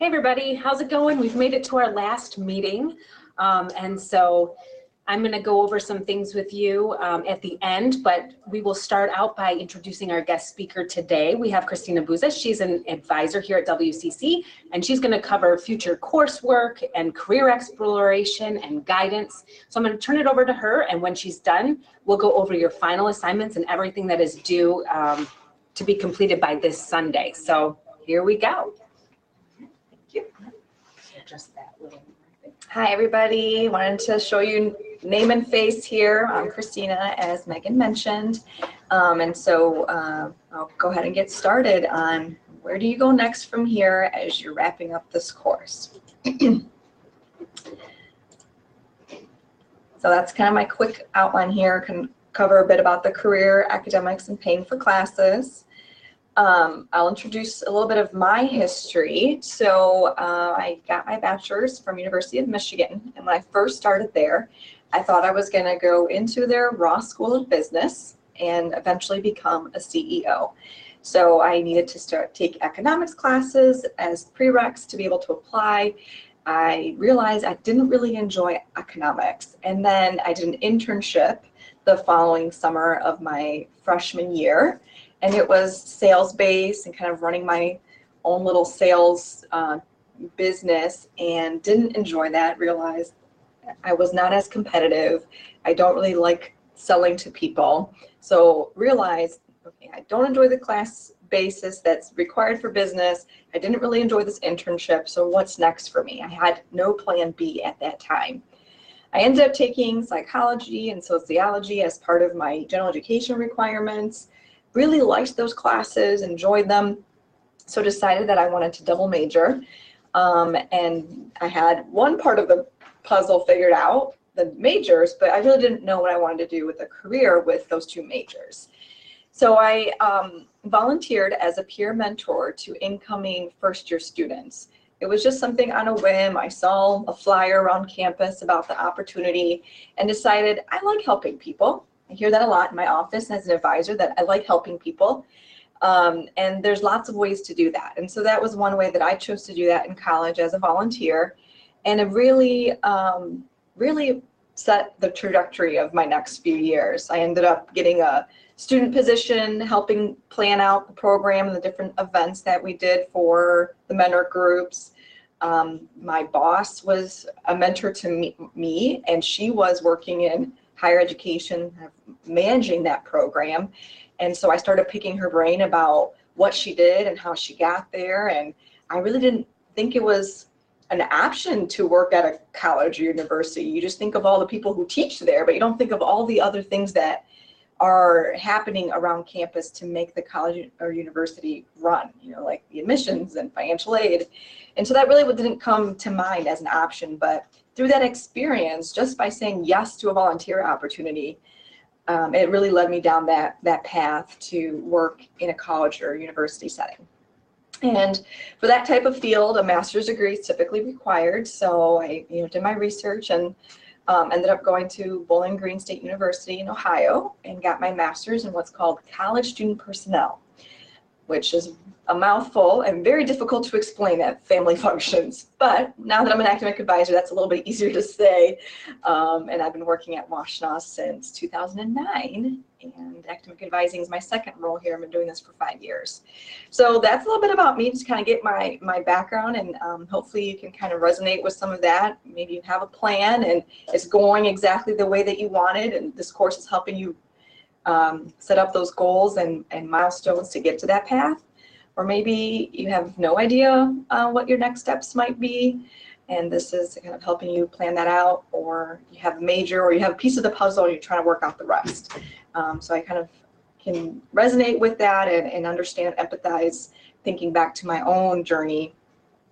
Hey everybody, how's it going? We've made it to our last meeting, and so I'm going to go over some things with you at the end, but we will start out by introducing our guest speaker today. We have Christina Buza. She's an advisor here at WCC, and she's going to cover future coursework and career exploration and guidance. So I'm going to turn it over to her, and when she's done, we'll go over your final assignments and everything that is due to be completed by this Sunday. So here we go. Just that little. Hi everybody, wanted to show you name and face here. I'm Christina, as Megan mentioned, and so I'll go ahead and get started on where do you go next from here as you're wrapping up this course. So that's kind of my quick outline here. Can cover a bit about the career, academics, and paying for classes. I'll introduce a little bit of my history. So I got my bachelor's from University of Michigan, and when I first started there, I thought I was going to go into their Ross School of Business and eventually become a CEO. So I needed to take economics classes as prereqs to be able to apply. I realized I didn't really enjoy economics, and then I did an internship the following summer of my freshman year. And it was sales-based and kind of running my own little sales business, and didn't enjoy that. Realized I was not as competitive. I don't really like selling to people. So realized, okay, I don't enjoy the class basis that's required for business. I didn't really enjoy this internship. So what's next for me? I had no plan B at that time. I ended up taking psychology and sociology as part of my general education requirements. Really liked those classes, enjoyed them, so decided that I wanted to double major. And I had one part of the puzzle figured out, the majors, but I really didn't know what I wanted to do with a career with those two majors. So I volunteered as a peer mentor to incoming first-year students. It was just something on a whim. I saw a flyer around campus about the opportunity and decided I like helping people. I hear that a lot in my office as an advisor, that I like helping people. And there's lots of ways to do that. And so that was one way that I chose to do that in college as a volunteer. And it really, really set the trajectory of my next few years. I ended up getting a student position, helping plan out the program and the different events that we did for the mentor groups. My boss was a mentor to me, and she was working in higher education, managing that program. And so I started picking her brain about what she did and how she got there. And I really didn't think it was an option to work at a college or university. You just think of all the people who teach there, but you don't think of all the other things that are happening around campus to make the college or university run, you know, like the admissions and financial aid. And so that really didn't come to mind as an option, but through that experience, just by saying yes to a volunteer opportunity, it really led me down that path to work in a college or university setting. And for that type of field, a master's degree is typically required. So I did my research and ended up going to Bowling Green State University in Ohio and got my master's in what's called college student personnel, which is a mouthful and very difficult to explain at family functions. But now that I'm an academic advisor, that's a little bit easier to say. And I've been working at Washtenaw since 2009. And academic advising is my second role here. I've been doing this for 5 years. So that's a little bit about me, just kind of get my background, and hopefully you can kind of resonate with some of that. Maybe you have a plan and it's going exactly the way that you wanted, and this course is helping you set up those goals and milestones to get to that path. Or maybe you have no idea what your next steps might be, and this is kind of helping you plan that out. Or you have a major, or you have a piece of the puzzle and you're trying to work out the rest. So I kind of can resonate with that and understand, empathize, thinking back to my own journey.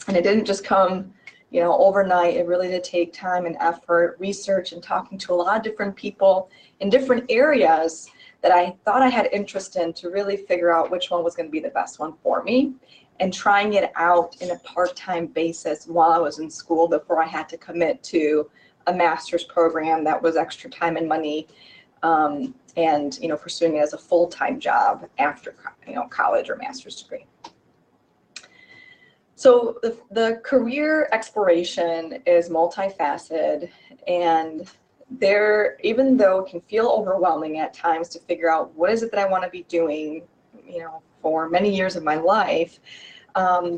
And it didn't just come, overnight. It really did take time and effort, research, and talking to a lot of different people in different areas that I thought I had interest in, to really figure out which one was going to be the best one for me, and trying it out in a part-time basis while I was in school before I had to commit to a master's program that was extra time and money, and pursuing it as a full-time job after college or master's degree. So the career exploration is multifaceted, and even though it can feel overwhelming at times to figure out what is it that I want to be doing, for many years of my life,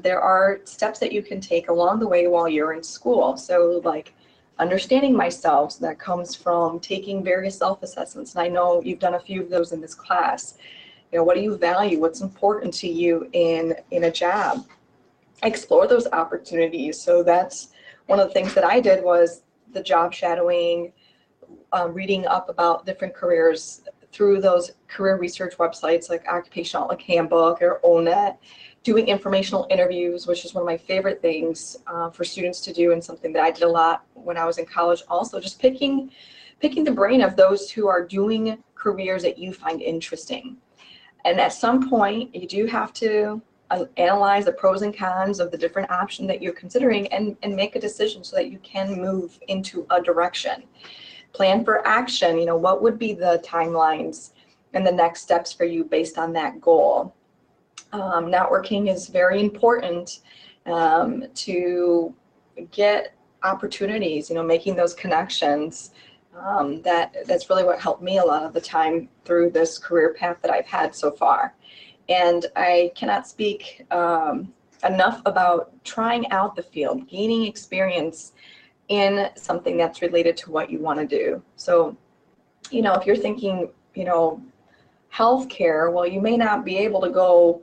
there are steps that you can take along the way while you're in school. So like understanding myself, so that comes from taking various self-assessments. And I know you've done a few of those in this class. What do you value? What's important to you in a job? Explore those opportunities. So that's one of the things that I did, was the job shadowing, reading up about different careers through those career research websites like Occupational Outlook Handbook or ONET, doing informational interviews, which is one of my favorite things for students to do, and something that I did a lot when I was in college. Also, just picking the brain of those who are doing careers that you find interesting. And at some point, you do have to analyze the pros and cons of the different option that you're considering, and make a decision so that you can move into a direction. Plan for action. What would be the timelines and the next steps for you based on that goal? Networking is very important to get opportunities, making those connections. That's really what helped me a lot of the time through this career path that I've had so far. And I cannot speak enough about trying out the field, gaining experience in something that's related to what you want to do. So, if you're thinking, healthcare, well, you may not be able to go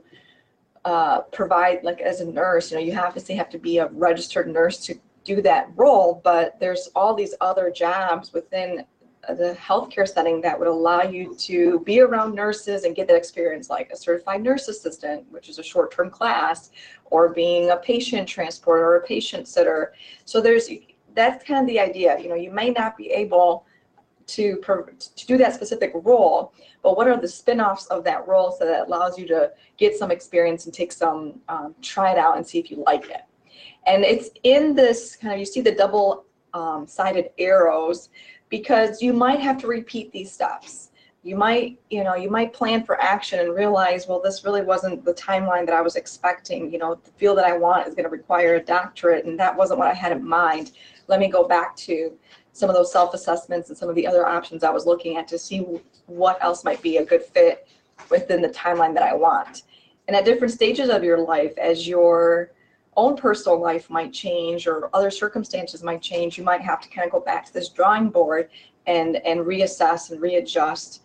provide, like as a nurse, you have to be a registered nurse to do that role, but there's all these other jobs within the healthcare setting that would allow you to be around nurses and get that experience, like a certified nurse assistant, which is a short-term class, or being a patient transporter or a patient sitter. So that's kind of the idea. You may not be able to do that specific role, but what are the spin-offs of that role, so that allows you to get some experience and take some, try it out and see if you like it. And it's in this kind of, you see the double sided arrows, because you might have to repeat these steps. You might plan for action and realize, well, this really wasn't the timeline that I was expecting. The field that I want is going to require a doctorate, and that wasn't what I had in mind. Let me go back to some of those self-assessments and some of the other options I was looking at to see what else might be a good fit within the timeline that I want. And at different stages of your life, as your own personal life might change or other circumstances might change, you might have to kind of go back to this drawing board and reassess and readjust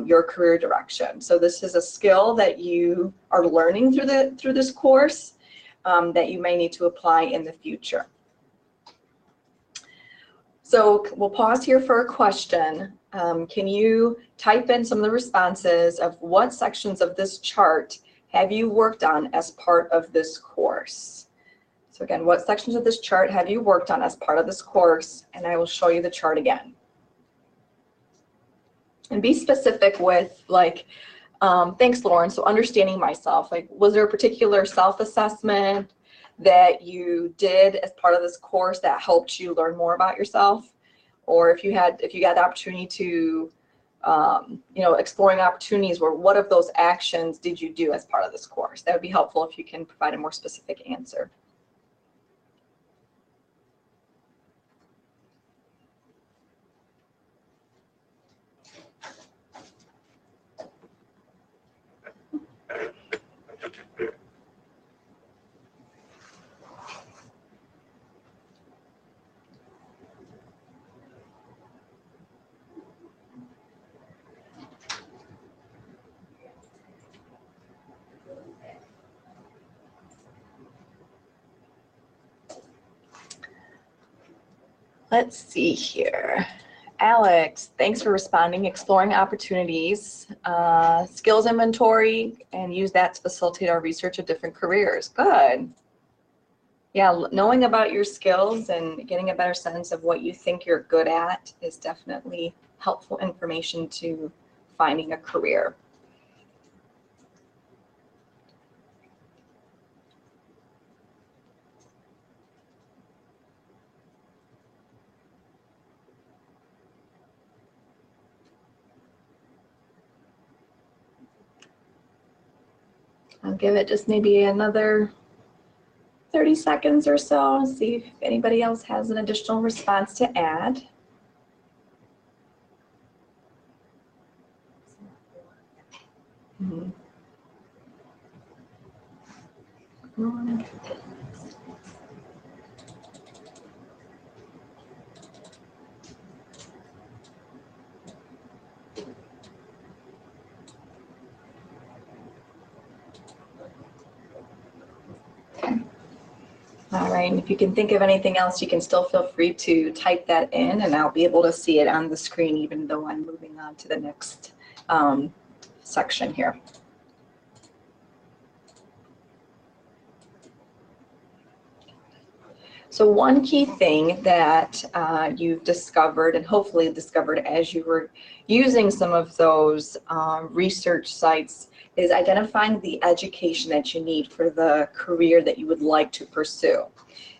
your career direction. So this is a skill that you are learning through this course that you may need to apply in the future. So we'll pause here for a question. Can you type in some of the responses of what sections of this chart have you worked on as part of this course? So again, what sections of this chart have you worked on as part of this course? And I will show you the chart again. And be specific with, like, thanks, Lauren. So understanding myself, like, was there a particular self-assessment that you did as part of this course that helped you learn more about yourself? Or if you got the opportunity to, exploring opportunities, where what of those actions did you do as part of this course? That would be helpful if you can provide a more specific answer. Let's see here. Alex, thanks for responding. Exploring opportunities, skills inventory, and use that to facilitate our research of different careers. Good. Yeah, knowing about your skills and getting a better sense of what you think you're good at is definitely helpful information to finding a career. I'll give it just maybe another 30 seconds or so, see if anybody else has an additional response to add. Mhm. All right, and if you can think of anything else, you can still feel free to type that in, and I'll be able to see it on the screen even though I'm moving on to the next section here. So one key thing that you've discovered, and hopefully discovered as you were using some of those research sites, is identifying the education that you need for the career that you would like to pursue.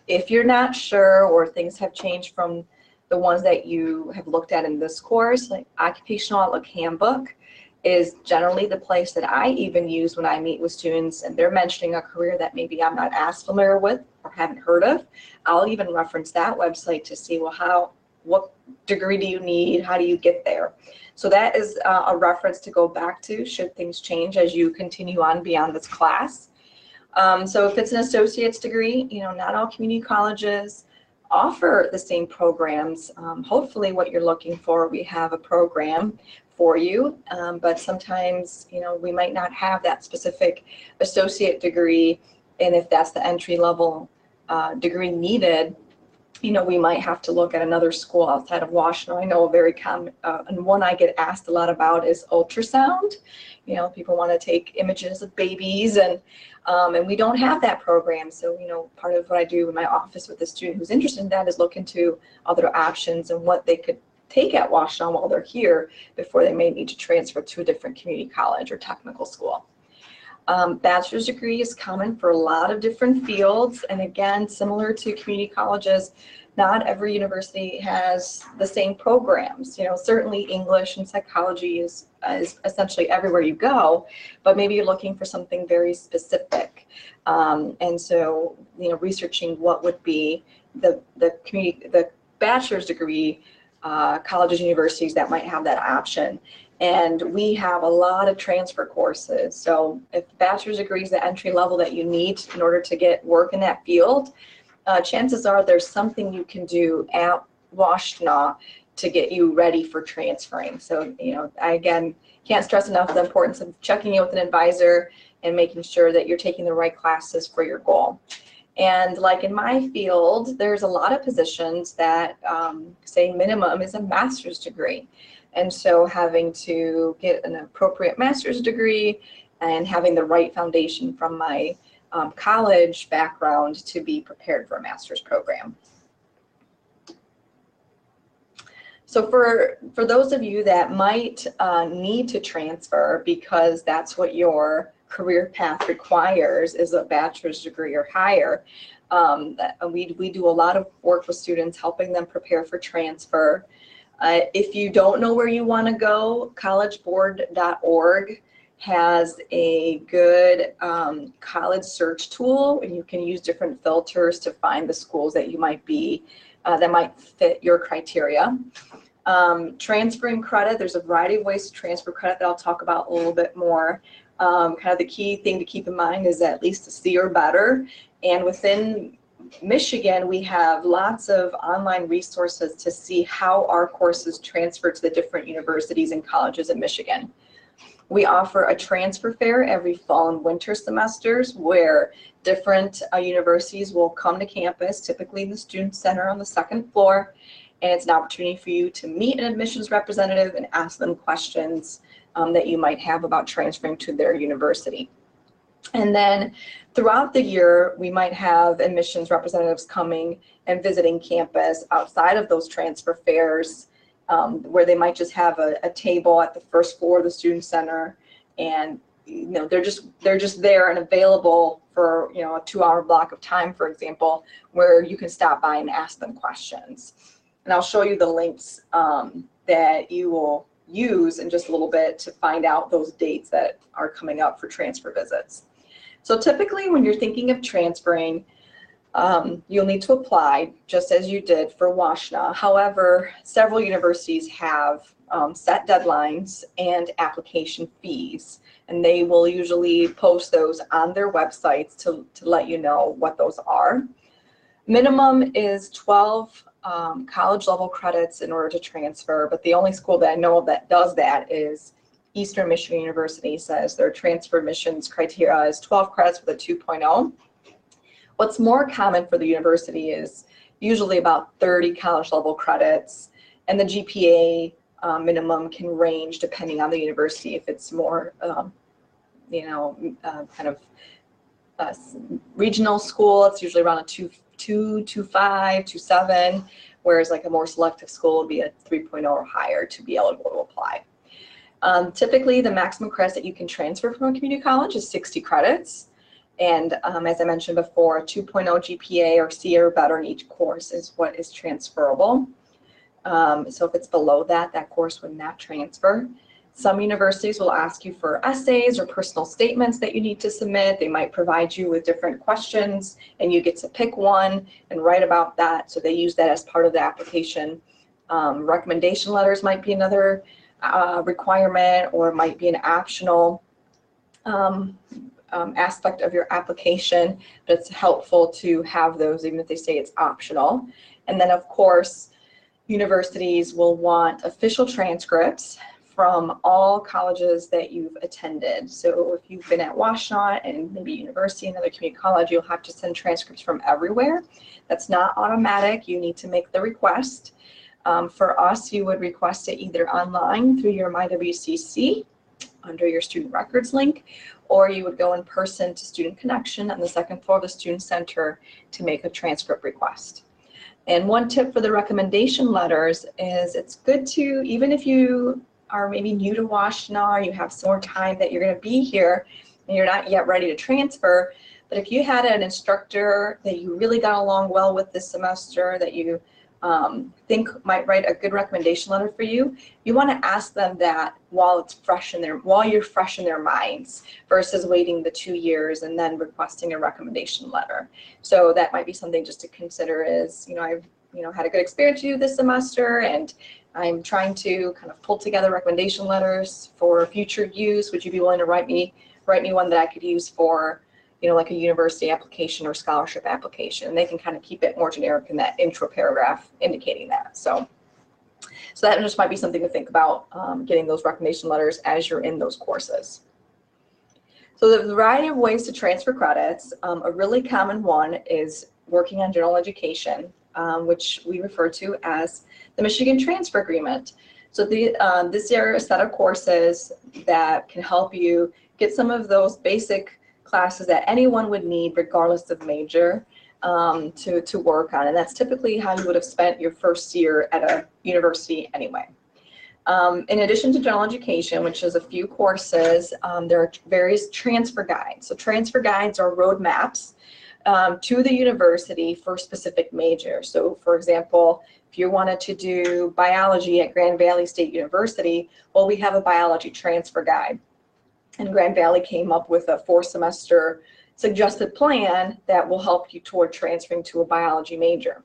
If you're not sure or things have changed from the ones that you have looked at in this course, like Occupational Outlook Handbook is generally the place that I even use when I meet with students and they're mentioning a career that maybe I'm not as familiar with or haven't heard of. I'll even reference that website to see, well, what degree do you need? How do you get there? So that is a reference to go back to should things change as you continue on beyond this class. So if it's an associate's degree, not all community colleges offer the same programs. Hopefully what you're looking for, we have a program for you, but sometimes, we might not have that specific associate degree, and if that's the entry level degree needed, we might have to look at another school outside of Washtenaw. I know a very common, and one I get asked a lot about is ultrasound. People want to take images of babies, and we don't have that program. So, part of what I do in my office with a student who's interested in that is look into other options and what they could take at Washtenaw while they're here before they may need to transfer to a different community college or technical school. Bachelor's degree is common for a lot of different fields, and again, similar to community colleges, not every university has the same programs. Certainly English and psychology is essentially everywhere you go, but maybe you're looking for something very specific. And so, researching what would be the bachelor's degree colleges and universities that might have that option. And we have a lot of transfer courses. So if bachelor's degree is the entry level that you need in order to get work in that field, chances are there's something you can do at Washtenaw to get you ready for transferring. So, I again can't stress enough the importance of checking in with an advisor and making sure that you're taking the right classes for your goal. And like in my field, there's a lot of positions that say minimum is a master's degree. And so having to get an appropriate master's degree and having the right foundation from my college background to be prepared for a master's program. So for those of you that might need to transfer because that's what your career path requires is a bachelor's degree or higher, we do a lot of work with students helping them prepare for transfer. If you don't know where you want to go, collegeboard.org has a good college search tool, and you can use different filters to find the schools that you might be, that might fit your criteria. Transferring credit, there's a variety of ways to transfer credit that I'll talk about a little bit more. Kind of the key thing to keep in mind is at least a C or better, and within Michigan, we have lots of online resources to see how our courses transfer to the different universities and colleges in Michigan. We offer a transfer fair every fall and winter semesters where different universities will come to campus, typically in the Student Center on the second floor, and it's an opportunity for you to meet an admissions representative and ask them questions that you might have about transferring to their university. And then throughout the year, we might have admissions representatives coming and visiting campus outside of those transfer fairs, where they might just have a table at the first floor of the Student Center, and they're just there and available for a 2-hour block of time, for example, where you can stop by and ask them questions. And I'll show you the links that you will use in just a little bit to find out those dates that are coming up for transfer visits. So typically when you're thinking of transferring, You'll need to apply just as you did for WashNA. However, several universities have set deadlines and application fees, and they will usually post those on their websites to let you know what those are. Minimum is 12 college level credits in order to transfer, but the only school that I know of that does that is Eastern Michigan University. Says their transfer admissions criteria is 12 credits with a 2.0. What's more common for the university is usually about 30 college level credits, and the GPA minimum can range depending on the university. If it's more, kind of regional school, it's usually around a 2.5, 2.7, whereas like a more selective school would be a 3.0 or higher to be eligible to apply. Typically, the maximum credits that you can transfer from a community college is 60 credits. And as I mentioned before, a 2.0 GPA or C or better in each course is what is transferable. So if it's below that, that course would not transfer. Some universities will ask you for essays or personal statements that you need to submit. They might provide you with different questions, and you get to pick one and write about that. So they use that as part of the application. Recommendation letters might be another requirement, or it might be an optional aspect of your application, but it's helpful to have those even if they say it's optional. And then of course, universities will want official transcripts from all colleges that you've attended. So if you've been at WashNA and maybe university, another community college, you'll have to send transcripts from everywhere. That's not automatic. You need to make the request. For us, you would request it either online through your MyWCC under your student records link, or you would go in person to Student Connection on the second floor of the Student Center to make a transcript request. And one tip for the recommendation letters is it's good to, even if you are maybe new to WashNA, or you have some more time that you're going to be here and you're not yet ready to transfer, but if you had an instructor that you really got along well with this semester, that you think might write a good recommendation letter for you, you want to ask them that while you're fresh in their minds, versus waiting the 2 years and then requesting a recommendation letter. So that might be something just to consider is, I've had a good experience with you this semester, and I'm trying to kind of pull together recommendation letters for future use. Would you be willing to write me one that I could use for like a university application or scholarship application? And they can kind of keep it more generic in that intro paragraph indicating that. So that just might be something to think about, getting those recommendation letters as you're in those courses. So the variety of ways to transfer credits, a really common one is working on general education, which we refer to as the Michigan Transfer Agreement. So this are a set of courses that can help you get some of those basic classes that anyone would need regardless of major to work on, and that's typically how you would have spent your first year at a university anyway. In addition to general education, which is a few courses, there are various transfer guides. So transfer guides are roadmaps to the university for specific majors. So for example, if you wanted to do biology at Grand Valley State University, well, we have a biology transfer guide. And Grand Valley came up with a 4-semester suggested plan that will help you toward transferring to a biology major.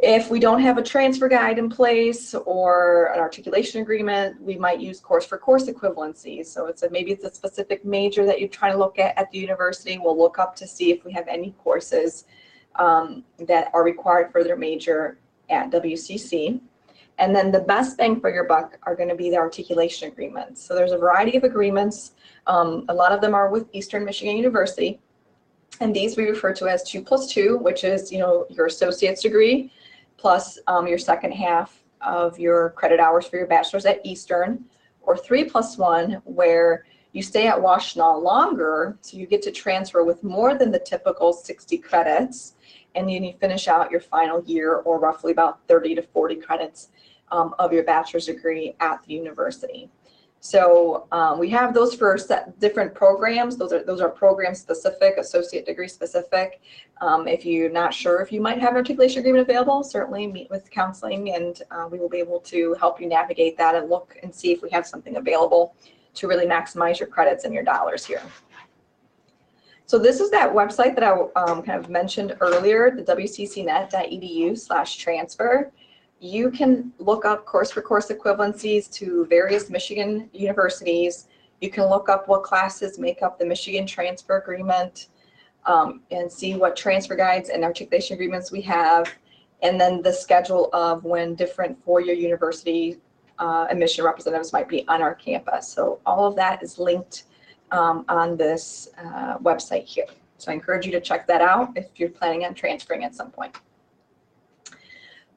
If we don't have a transfer guide in place or an articulation agreement, we might use course-for-course equivalency. So maybe it's a specific major that you're trying to look at the university. We'll look up to see if we have any courses that are required for their major at WCC. And then the best bang for your buck are going to be the articulation agreements. So there's a variety of agreements. A lot of them are with Eastern Michigan University. And these we refer to as 2+2, which is, your associate's degree plus your second half of your credit hours for your bachelor's at Eastern, or 3+1, where you stay at WashNA longer, so you get to transfer with more than the typical 60 credits, and then you finish out your final year, or roughly about 30 to 40 credits of your bachelor's degree at the university. So we have those for different programs. Those are program specific, associate degree specific. If you're not sure if you might have an articulation agreement available, certainly meet with counseling, and we will be able to help you navigate that and look and see if we have something available to really maximize your credits and your dollars here. So this is that website that I kind of mentioned earlier, the wccnet.edu/transfer. You can look up course-for-course equivalencies to various Michigan universities. You can look up what classes make up the Michigan Transfer Agreement and see what transfer guides and articulation agreements we have, and then the schedule of when different four-year university admission representatives might be on our campus. So all of that is linked on this website here. So I encourage you to check that out if you're planning on transferring at some point.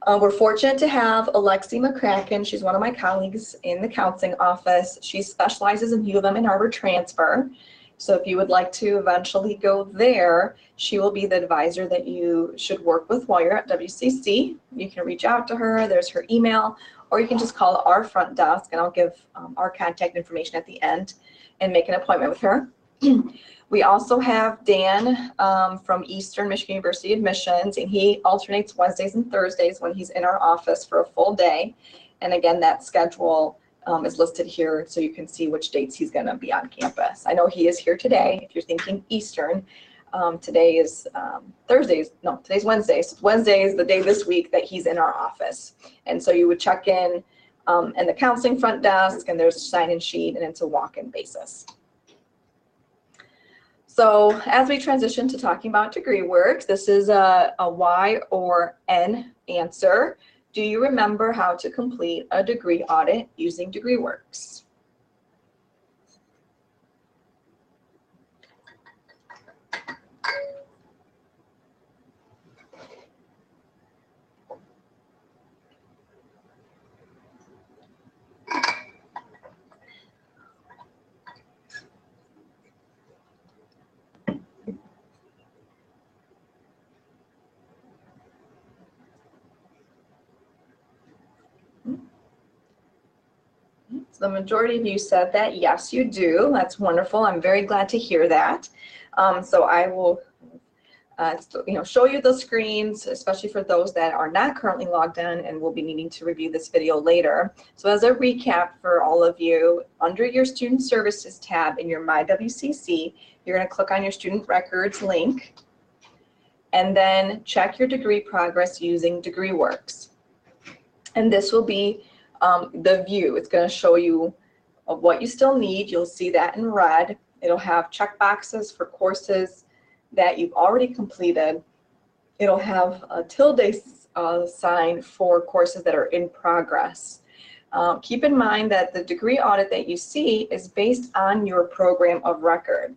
We're fortunate to have Alexi McCracken. She's one of my colleagues in the counseling office. She specializes in U of M and Harvard transfer. So if you would like to eventually go there, she will be the advisor that you should work with while you're at WCC. You can reach out to her. There's her email, or you can just call our front desk, and I'll give our contact information at the end and make an appointment with her. We also have Dan from Eastern Michigan University Admissions, and he alternates Wednesdays and Thursdays when he's in our office for a full day. And again, that schedule is listed here so you can see which dates he's going to be on campus. I know he is here today. If you're thinking Eastern, today is today's Wednesday. So Wednesday is the day this week that he's in our office. And so you would check in the counseling front desk, and there's a sign-in sheet, and it's a walk-in basis. So as we transition to talking about DegreeWorks, this is a Y or N answer. Do you remember how to complete a degree audit using DegreeWorks? The majority of you said that yes, you do. That's wonderful. I'm very glad to hear that. So I will show you the screens, especially for those that are not currently logged in and will be needing to review this video later. So as a recap for all of you, under your Student Services tab in your My WCC, you're going to click on your Student Records link and then check your degree progress using DegreeWorks. And this will be the view. It's going to show you what you still need. You'll see that in red. It'll have check boxes for courses that you've already completed. It'll have a tilde sign for courses that are in progress. Keep in mind that the degree audit that you see is based on your program of record.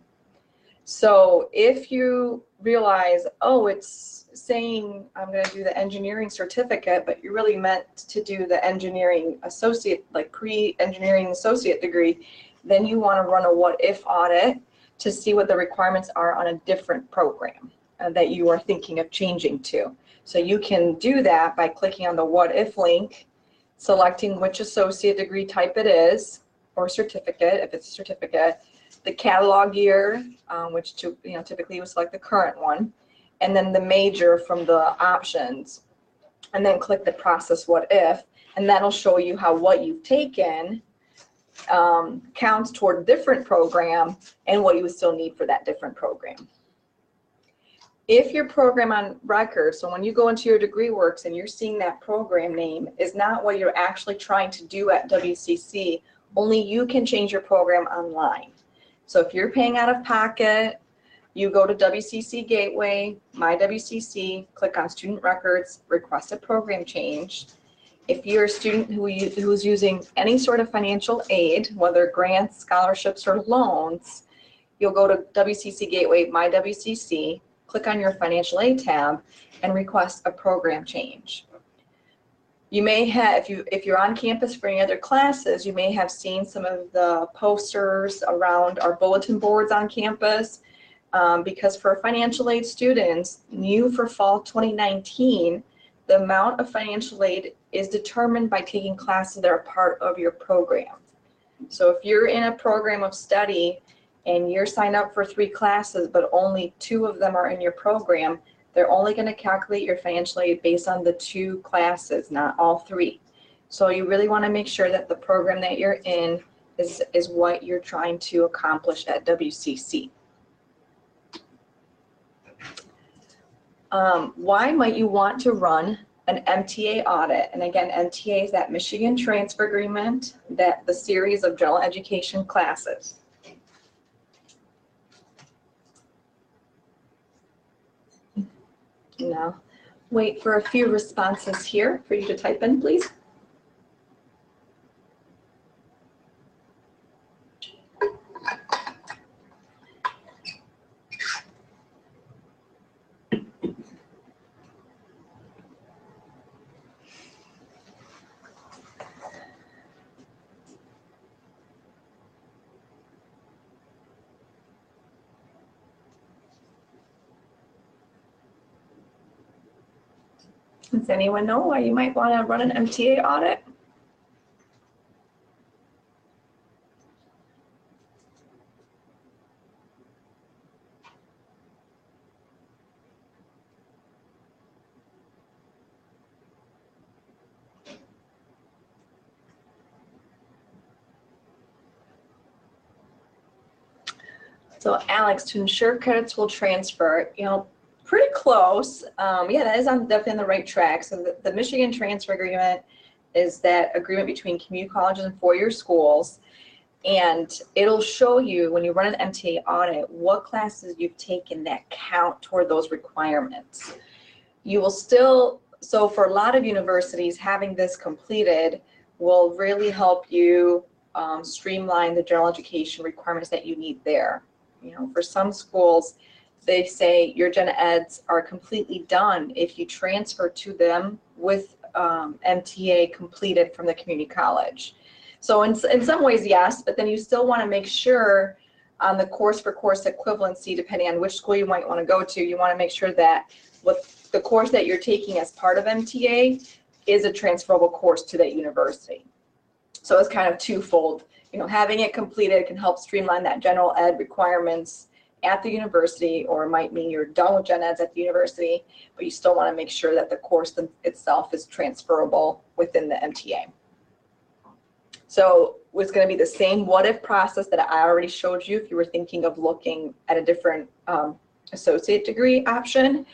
So if you realize, oh, it's saying I'm going to do the engineering certificate, but you really meant to do the engineering associate, like pre-engineering associate degree, then you want to run a what-if audit to see what the requirements are on a different program that you are thinking of changing to. So you can do that by clicking on the what-if link, selecting which associate degree type it is, or certificate, if it's a certificate, the catalog year, which typically you would select the current one, and then the major from the options, and then click the process what if, and that'll show you how what you've taken counts toward a different program and what you would still need for that different program. If your program on record, so when you go into your DegreeWorks and you're seeing that program name is not what you're actually trying to do at WCC, only you can change your program online. So if you're paying out of pocket, you go to WCC Gateway, My WCC, click on Student Records, request a program change. If you're a student who's using any sort of financial aid, whether grants, scholarships, or loans, you'll go to WCC Gateway, My WCC, click on your financial aid tab, and request a program change. You may have, if you're on campus for any other classes, you may have seen some of the posters around our bulletin boards on campus. Because for financial aid students, new for fall 2019, the amount of financial aid is determined by taking classes that are part of your program. So if you're in a program of study and you're signed up for 3 classes, but only 2 of them are in your program, they're only going to calculate your financial aid based on the 2 classes, not all 3. So you really want to make sure that the program that you're in is what you're trying to accomplish at WCC. Why might you want to run an MTA audit? And again, MTA is that Michigan Transfer Agreement, that the series of general education classes. Now, wait for a few responses here for you to type in, please. Does anyone know why you might want to run an MTA audit? So Alex, to ensure credits will transfer, pretty close. Yeah, that is definitely on the right track. So the Michigan Transfer Agreement is that agreement between community colleges and four-year schools. And it'll show you when you run an MTA audit, what classes you've taken that count toward those requirements. You will still, so for a lot of universities, having this completed will really help you streamline the general education requirements that you need there. For some schools, they say your gen eds are completely done if you transfer to them with MTA completed from the community college. So in some ways, yes, but then you still want to make sure on the course for course equivalency, depending on which school you might want to go to, you want to make sure that with the course that you're taking as part of MTA is a transferable course to that university. So it's kind of twofold. Having it completed can help streamline that general ed requirements at the university, or it might mean you're done with gen eds at the university, but you still want to make sure that the course itself is transferable within the MTA. So it's going to be the same what if process that I already showed you if you were thinking of looking at a different associate degree option,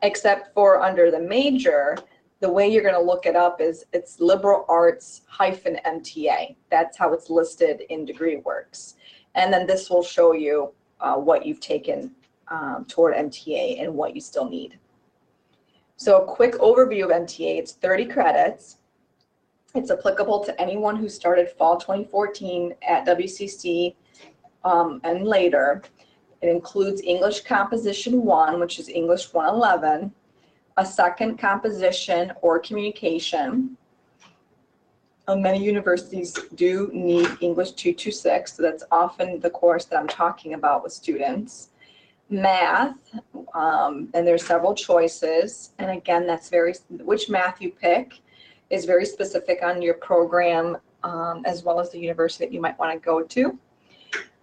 except for under the major, the way you're going to look it up is it's liberal arts -MTA. That's how it's listed in DegreeWorks. And then this will show you what you've taken toward MTA and what you still need. So a quick overview of MTA, it's 30 credits. It's applicable to anyone who started fall 2014 at WCC and later. It includes English Composition 1, which is English 111, a second composition or communication. Many universities do need English 226, so that's often the course that I'm talking about with students. Math, and there's several choices, and again, which math you pick is very specific on your program as well as the university that you might want to go to.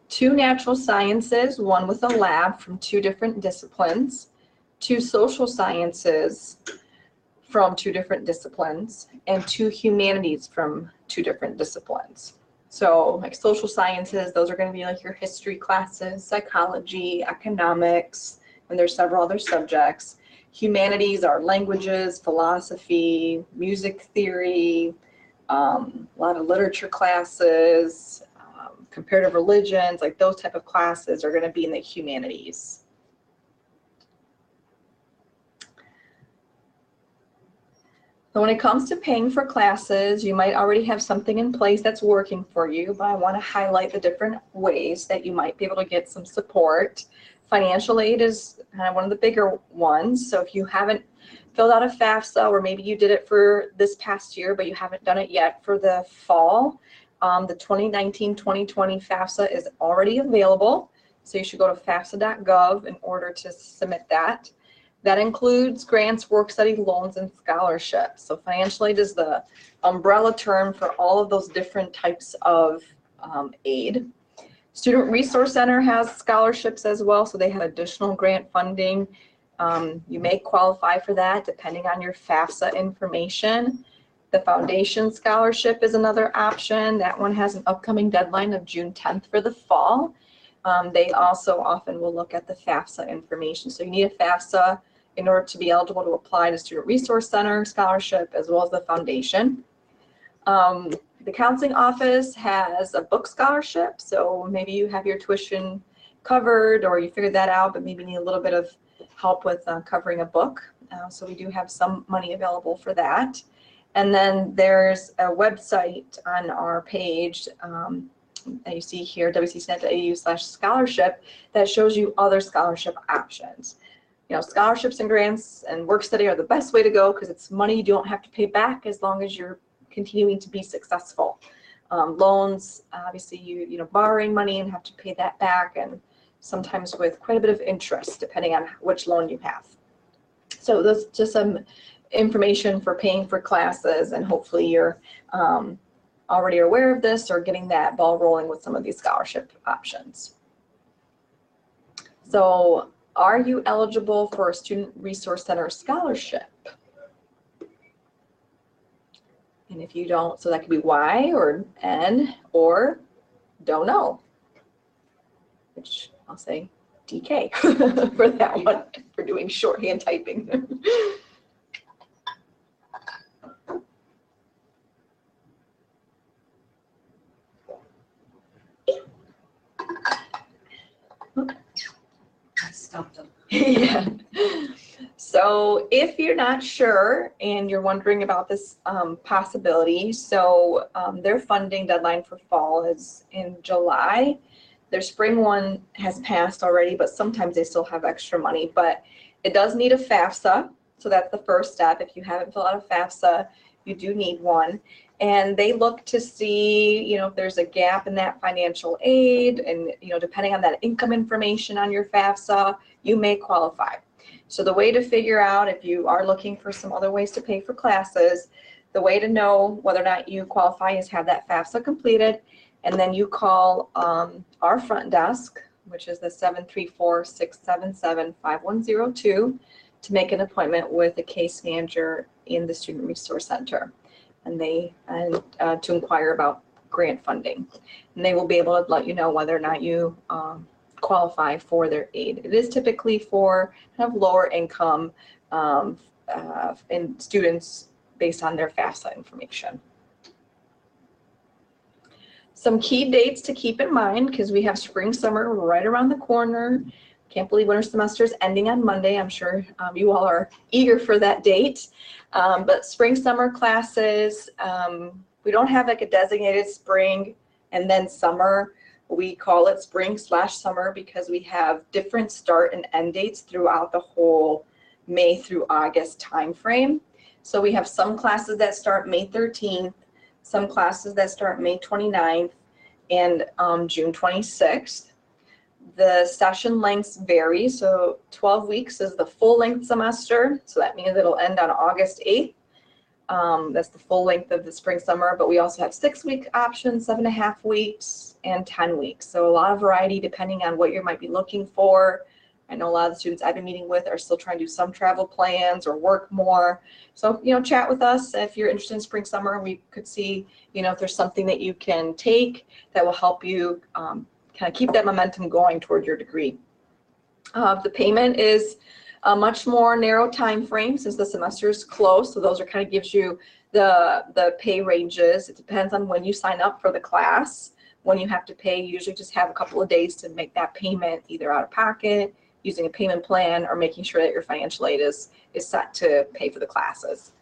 2 natural sciences, 1 with a lab from 2 different disciplines. 2 social sciences from 2 different disciplines, and 2 humanities from 2 different disciplines. So like social sciences, those are going to be like your history classes, psychology, economics, and there's several other subjects. Humanities are languages, philosophy, music theory, a lot of literature classes, comparative religions, like those type of classes are going to be in the humanities. So when it comes to paying for classes, you might already have something in place that's working for you, but I want to highlight the different ways that you might be able to get some support. Financial aid is kind of one of the bigger ones. So if you haven't filled out a FAFSA, or maybe you did it for this past year, but you haven't done it yet for the fall, the 2019-2020 FAFSA is already available. So you should go to fafsa.gov in order to submit that. That includes grants, work study, loans, and scholarships. So financial aid is the umbrella term for all of those different types of aid. Student Resource Center has scholarships as well, so they have additional grant funding. You may qualify for that depending on your FAFSA information. The Foundation Scholarship is another option. That one has an upcoming deadline of June 10th for the fall. They also often will look at the FAFSA information. So you need a FAFSA in order to be eligible to apply to Student Resource Center scholarship as well as the foundation. The counseling office has a book scholarship, so maybe you have your tuition covered or you figured that out, but maybe need a little bit of help with covering a book. So we do have some money available for that. And then there's a website on our page that you see here, wccnet.edu/scholarship, that shows you other scholarship options. You know, scholarships and grants and work study are the best way to go because it's money you don't have to pay back as long as you're continuing to be successful. Loans, obviously you know, borrowing money and have to pay that back, and sometimes with quite a bit of interest depending on which loan you have. So that's just some information for paying for classes, and hopefully you're already aware of this or getting that ball rolling with some of these scholarship options. So are you eligible for a Student Resource Center scholarship? And if you don't, so that could be Y or N or don't know, which I'll say DK for that one, for doing shorthand typing. I stumped them. Yeah. So if you're not sure and you're wondering about this possibility, so their funding deadline for fall is in July. Their spring one has passed already, but sometimes they still have extra money. But it does need a FAFSA, so that's the first step. If you haven't filled out a FAFSA, you do need one. And they look to see, you know, if there's a gap in that financial aid, and, you know, depending on that income information on your FAFSA, you may qualify. So the way to figure out if you are looking for some other ways to pay for classes, the way to know whether or not you qualify is have that FAFSA completed, and then you call our front desk, which is the 734-677-5102, to make an appointment with a case manager in the Student Resource Center, and to inquire about grant funding. And they will be able to let you know whether or not you qualify for their aid. It is typically for kind of lower income and students based on their FAFSA information. Some key dates to keep in mind, because we have spring summer right around the corner. Can't believe winter semester is ending on Monday. I'm sure you all are eager for that date. But spring summer classes, we don't have like a designated spring and then summer. We call it spring/summer because we have different start and end dates throughout the whole May through August timeframe. So we have some classes that start May 13th, some classes that start May 29th, and June 26th. The session lengths vary, so 12 weeks is the full length semester, so that means it'll end on August 8th. That's the full length of the spring summer, but we also have 6-week options, 7.5 weeks, and 10 weeks. So a lot of variety depending on what you might be looking for. I know a lot of the students I've been meeting with are still trying to do some travel plans or work more. So, you know, chat with us if you're interested in spring summer. We could see, you know, if there's something that you can take that will help you kind of keep that momentum going toward your degree. The payment is a much more narrow time frame since the semester is closed. So those are kind of gives you the pay ranges. It depends on when you sign up for the class. When you have to pay, you usually just have a couple of days to make that payment, either out of pocket, using a payment plan, or making sure that your financial aid is set to pay for the classes.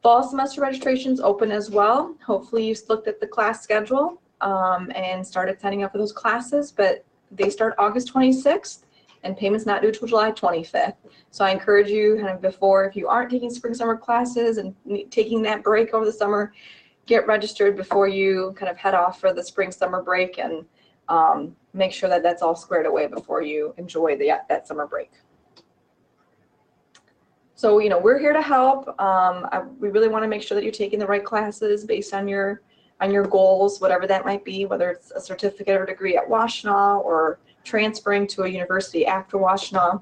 Fall semester registration's open as well. Hopefully you've looked at the class schedule and started signing up for those classes, but they start August 26th and payment's not due till July 25th. So I encourage you kind of before, if you aren't taking spring summer classes and taking that break over the summer, get registered before you kind of head off for the spring summer break, and make sure that that's all squared away before you enjoy that summer break. So, you know, we're here to help. We really want to make sure that you're taking the right classes based on your goals, whatever that might be, whether it's a certificate or degree at Washtenaw or transferring to a university after Washtenaw.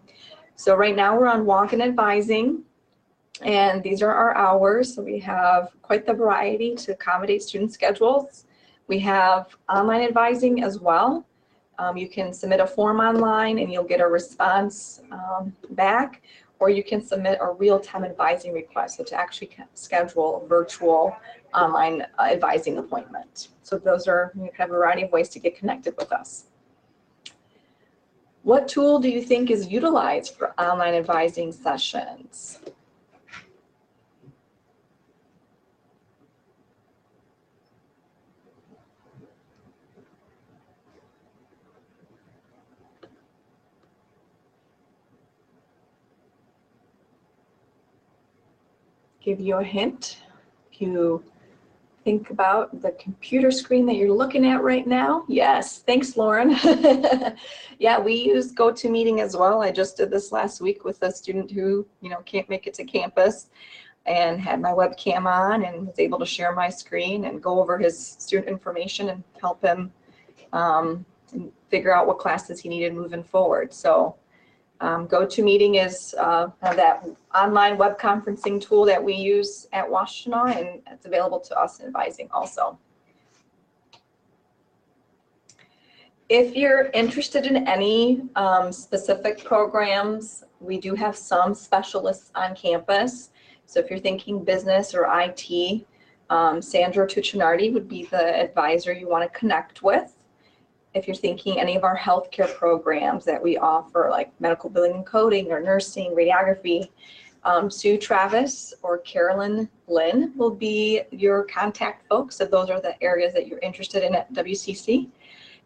So right now we're on walk-in advising, and these are our hours. So we have quite the variety to accommodate student schedules. We have online advising as well. You can submit a form online and you'll get a response back, or you can submit a real-time advising request, so to actually schedule a virtual online advising appointment. So those are, you have a variety of ways to get connected with us. What tool do you think is utilized for online advising sessions? Give you a hint. If you think about the computer screen that you're looking at right now. Yes, thanks, Lauren. Yeah, we use GoToMeeting as well. I just did this last week with a student who, can't make it to campus, and had my webcam on and was able to share my screen and go over his student information and help him figure out what classes he needed moving forward. So GoToMeeting is that online web conferencing tool that we use at Washtenaw, and it's available to us in advising also. If you're interested in any specific programs, we do have some specialists on campus. So if you're thinking business or IT, Sandra Tuccinardi would be the advisor you want to connect with. If you're thinking any of our healthcare programs that we offer, like medical billing and coding or nursing, radiography, Sue Travis or Carolyn Lynn will be your contact folks if those are the areas that you're interested in at WCC.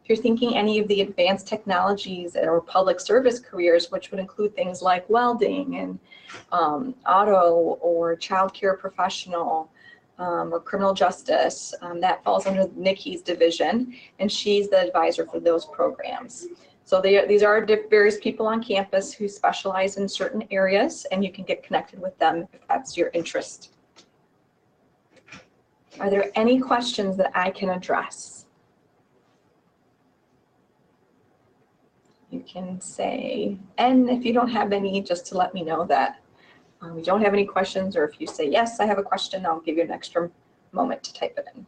If you're thinking any of the advanced technologies or public service careers, which would include things like welding and auto or childcare professional, or criminal justice, that falls under Nikki's division, and she's the advisor for those programs. So these are various people on campus who specialize in certain areas, and you can get connected with them if that's your interest. Are there any questions that I can address? You can say N if you don't have any, just to let me know that we don't have any questions, or if you say, yes, I have a question, I'll give you an extra moment to type it in.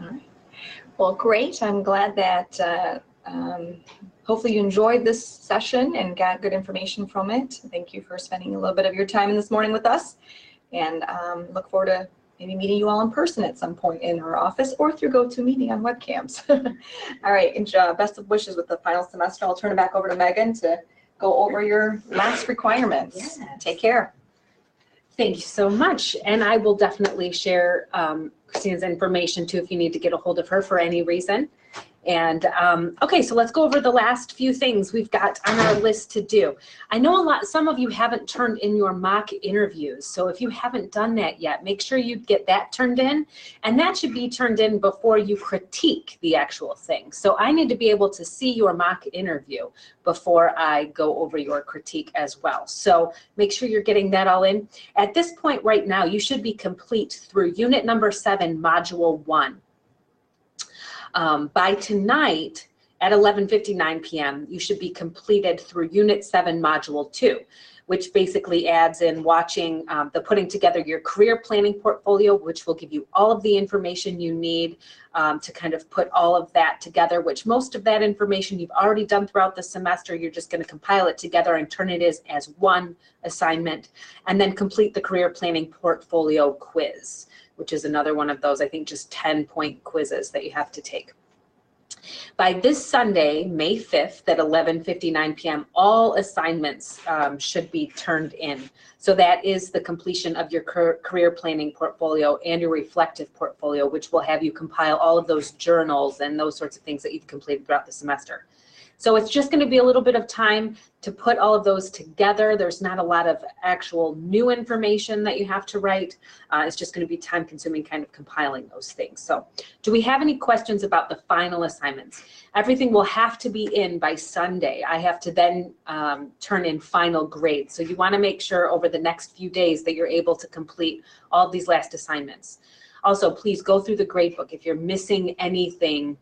All right. Well, great. I'm glad that hopefully you enjoyed this session and got good information from it. Thank you for spending a little bit of your time this morning with us, and look forward to maybe meeting you all in person at some point in our office or through GoToMeeting on webcams. All right, and best of wishes with the final semester. I'll turn it back over to Megan to go over your last requirements. Yes. Take care. Thank you so much. And I will definitely share Christina's information too if you need to get a hold of her for any reason. And okay, so let's go over the last few things we've got on our list to do. I know some of you haven't turned in your mock interviews. So if you haven't done that yet, make sure you get that turned in. And that should be turned in before you critique the actual thing. So I need to be able to see your mock interview before I go over your critique as well. So make sure you're getting that all in. At this point right now, you should be complete through unit number 7, module 1. By tonight at 11:59 p.m., you should be completed through Unit 7, Module 2, which basically adds in watching the putting together your career planning portfolio, which will give you all of the information you need to kind of put all of that together, which most of that information you've already done throughout the semester. You're just going to compile it together and turn it as one assignment, and then complete the career planning portfolio quiz, which is another one of those, I think, just 10-point quizzes that you have to take. By this Sunday, May 5th at 11:59 p.m., all assignments should be turned in. So that is the completion of your career planning portfolio and your reflective portfolio, which will have you compile all of those journals and those sorts of things that you've completed throughout the semester. So it's just going to be a little bit of time to put all of those together. There's not a lot of actual new information that you have to write. It's just going to be time consuming kind of compiling those things. So do we have any questions about the final assignments? Everything will have to be in by Sunday. I have to then turn in final grades. So you want to make sure over the next few days that you're able to complete all of these last assignments. Also, please go through the grade book. If you're missing anything,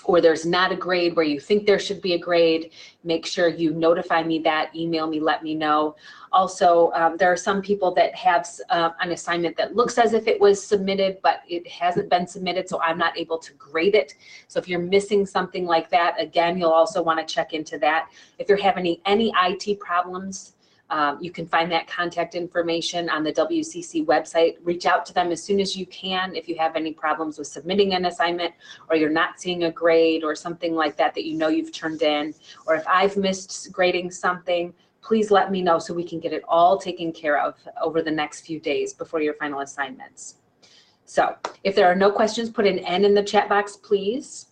or there's not a grade where you think there should be a grade, make sure you notify me that, email me, let me know. Also, there are some people that have an assignment that looks as if it was submitted, but it hasn't been submitted, so I'm not able to grade it. So if you're missing something like that, again, you'll also want to check into that. If you're having any IT problems, you can find that contact information on the WCC website. Reach out to them as soon as you can if you have any problems with submitting an assignment, or you're not seeing a grade or something like that that you know you've turned in, or if I've missed grading something, please let me know so we can get it all taken care of over the next few days before your final assignments. So if there are no questions, put an N in the chat box, please.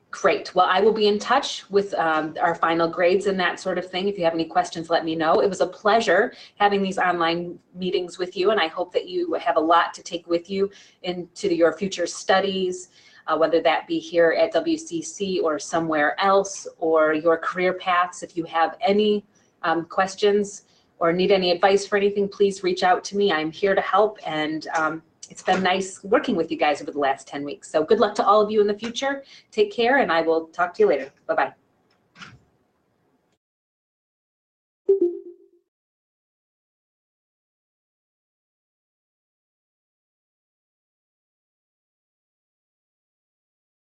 Great. Well, I will be in touch with our final grades and that sort of thing. If you have any questions, let me know. It was a pleasure having these online meetings with you, and I hope that you have a lot to take with you into your future studies, whether that be here at WCC or somewhere else, or your career paths. If you have any questions or need any advice for anything, please reach out to me. I'm here to help, and it's been nice working with you guys over the last 10 weeks. So good luck to all of you in the future. Take care, and I will talk to you later. Bye-bye.